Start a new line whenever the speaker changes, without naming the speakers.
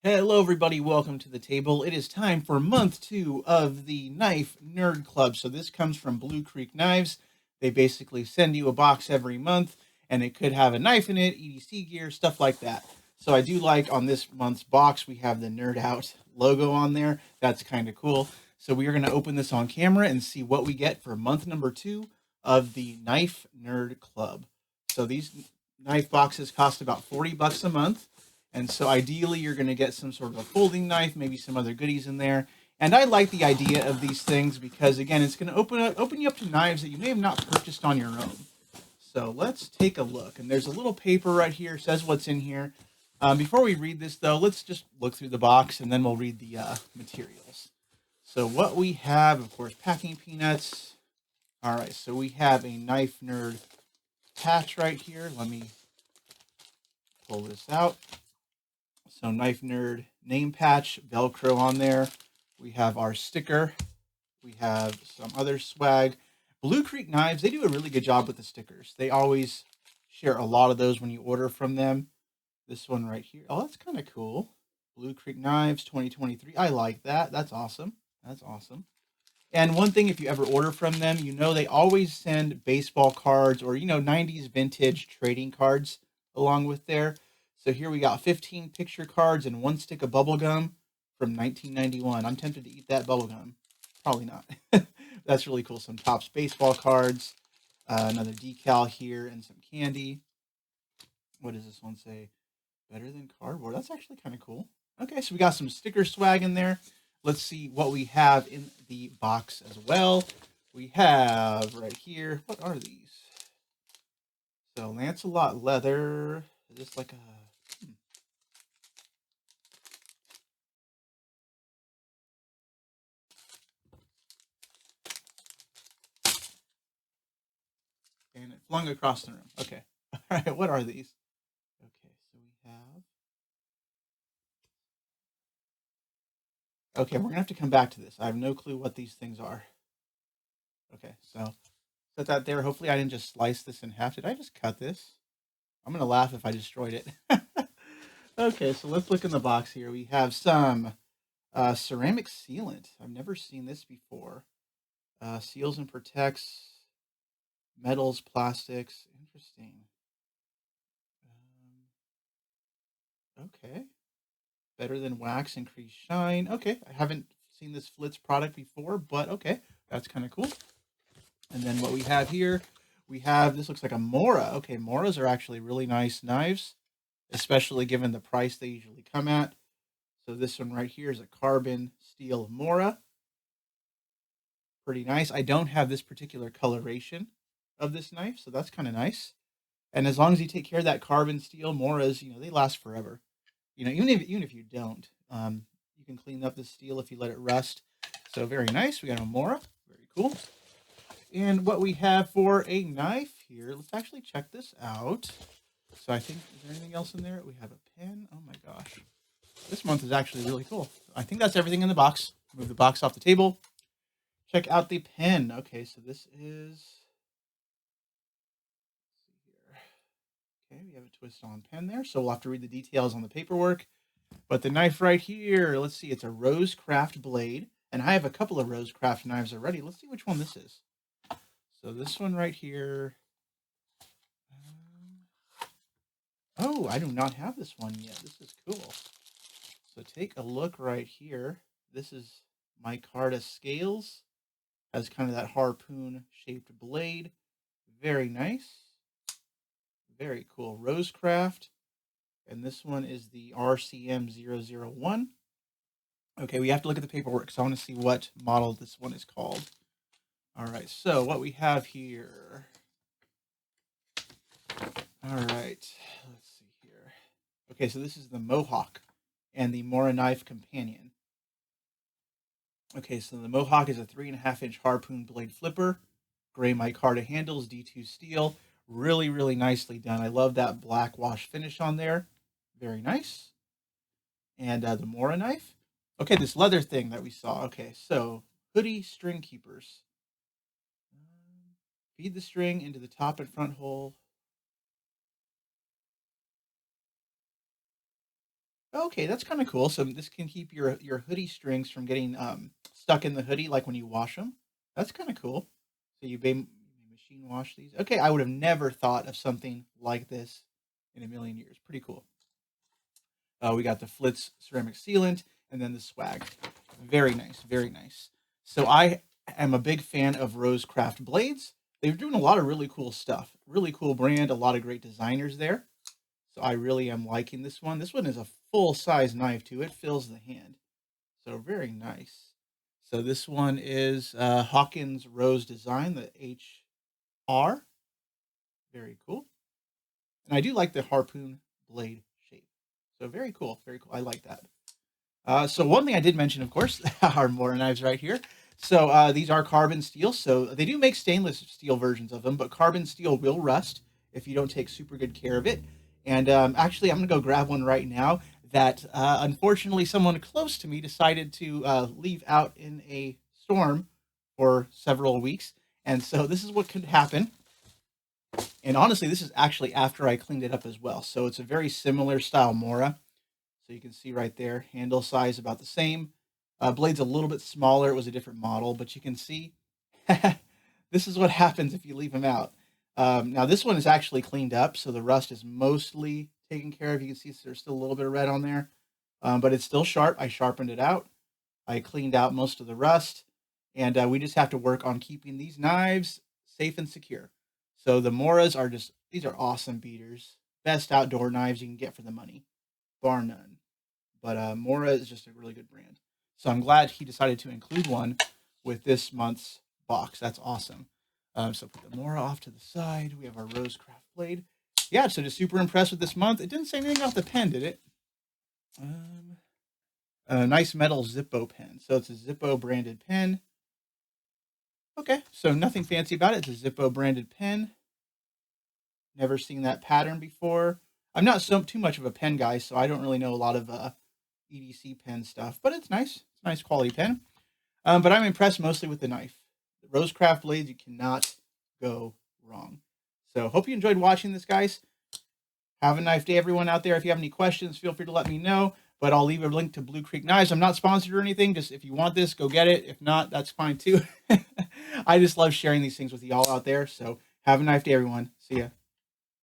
Hello, everybody. Welcome to the table. It is time for month two of the Knife Nerd Club. So, this comes from Blue Creek Knives. They basically send you a box every month, and it could have a knife in it, EDC gear, stuff like that. So, I do like on this month's box, we have the Nerd Out logo on there. That's kind of cool. So, we are going to open this on camera and see what we get for month number two of the Knife Nerd Club. So, these knife boxes cost about $40 a month. And so ideally, you're going to get some sort of a folding knife, maybe some other goodies in there. And I like the idea of these things because, again, it's going to open you up to knives that you may have not purchased on your own. So let's take a look. And there's a little paper right here, says what's in here. Before we read this, though, let's just look through the box and then we'll read the materials. So what we have, of course, packing peanuts. All right, so we have a Knife Nerd patch right here. Let me pull this out. So Knife Nerd name patch, Velcro on there. We have our sticker. We have some other swag. Blue Creek Knives, they do a really good job with the stickers. They always share a lot of those when you order from them. This one right here. Oh, that's kind of cool. Blue Creek Knives 2023. I like that. That's awesome. That's awesome. And one thing, if you ever order from them, they always send baseball cards or, 90s vintage trading cards along with there. So here we got 15 picture cards and one stick of bubble gum from 1991. I'm tempted to eat that bubble gum. Probably not. That's really cool. Some Topps baseball cards, another decal here, and some candy. What does this one say? Better than cardboard. That's actually kind of cool. Okay, so we got some sticker swag in there. Let's see what we have in the box as well. We have right here, what are these? So Lancelot leather. Is this like a... And it flung across the room. Okay. All right, what are these? Okay, so we have... Okay, we're going to have to come back to this. I have no clue what these things are. Okay, so set that there. Hopefully I didn't just slice this in half. Did I just cut this? I'm going to laugh if I destroyed it. Okay, so let's look in the box here. We have some ceramic sealant. I've never seen this before. Seals and protects metals, plastics. Interesting. Okay. Better than wax, increased shine. Okay, I haven't seen this Flitz product before, but okay, that's kind of cool. And then what we have here, this looks like a Mora. Okay, Moras are actually really nice knives, especially given the price they usually come at. So this one right here is a carbon steel Mora. Pretty nice. I don't have this particular coloration of this knife, so that's kind of nice. And as long as you take care of that carbon steel, Moras, they last forever. Even if you don't, you can clean up the steel if you let it rust. So very nice. We got a Mora. Very cool. And what we have for a knife here, let's actually check this out. So I think, is there anything else in there? We have a pen. Oh my gosh. This month is actually really cool. I think that's everything in the box. Move the box off the table. Check out the pen. Okay, so this is... Let's see here. Okay, we have a twist-on pen there, so we'll have to read the details on the paperwork. But the knife right here, let's see, it's a Rosecraft blade. And I have a couple of Rosecraft knives already. Let's see which one this is. So this one right here. Oh, I do not have this one yet. This is cool. So take a look right here. This is micarta scales. Has kind of that harpoon-shaped blade. Very nice. Very cool. Rosecraft. And this one is the RCM001. Okay, we have to look at the paperwork, so I want to see what model this one is called. All right, so what we have here. All right, let's see here. Okay, so this is the Mohawk and the Mora Knife Companion. Okay, so the Mohawk is a 3.5-inch harpoon blade flipper, gray micarta handles, D2 steel. Really, really nicely done. I love that black wash finish on there. Very nice. And the Mora knife. Okay, this leather thing that we saw. Okay, so hoodie string keepers. Feed the string into the top and front hole. Okay, that's kind of cool. So this can keep your hoodie strings from getting stuck in the hoodie, like when you wash them. That's kind of cool. So you machine wash these. Okay, I would have never thought of something like this in a million years. Pretty cool. We got the Flitz ceramic sealant and then the swag. Very nice, very nice. So I am a big fan of Rosecraft blades. They're doing a lot of really cool stuff. Really cool brand, a lot of great designers there. So I really am liking this one. This one is a full size knife too. It fills the hand. So very nice. So this one is Hawkins Rose Design, the HR. Very cool. And I do like the harpoon blade shape. So very cool. Very cool. I like that. So one thing I did mention, of course, are more knives right here. So these are carbon steel. So they do make stainless steel versions of them, but carbon steel will rust if you don't take super good care of it. And actually, I'm going to go grab one right now that unfortunately someone close to me decided to leave out in a storm for several weeks. And so this is what could happen. And honestly, this is actually after I cleaned it up as well. So it's a very similar style Mora. So you can see right there, handle size about the same. Blade's a little bit smaller. It was a different model, but you can see this is what happens if you leave them out. Now this one is actually cleaned up, so the rust is mostly taken care of. You can see there's still a little bit of red on there, but it's still sharp. I sharpened it out. I cleaned out most of the rust, and we just have to work on keeping these knives safe and secure. So the Moras are just, these are awesome beaters. Best outdoor knives you can get for the money, bar none. But Mora is just a really good brand. So I'm glad he decided to include one with this month's box. That's awesome. So put the Mora off to the side. We have our Rosecraft blade. Yeah, so just super impressed with this month. It didn't say anything about the pen, did it? A nice metal Zippo pen. So it's a Zippo branded pen. Okay, so nothing fancy about it. It's a Zippo branded pen. Never seen that pattern before. I'm not too much of a pen guy, so I don't really know a lot of EDC pen stuff, but it's nice. It's a nice quality pen. But I'm impressed mostly with the knife. The Rosecraft blades, you cannot go wrong. So hope you enjoyed watching this, guys. Have a nice day, everyone out there. If you have any questions, feel free to let me know. But I'll leave a link to Blue Creek Knives. I'm not sponsored or anything. Just if you want this, go get it. If not, that's fine too. I just love sharing these things with y'all out there. So have a nice day, everyone. See ya.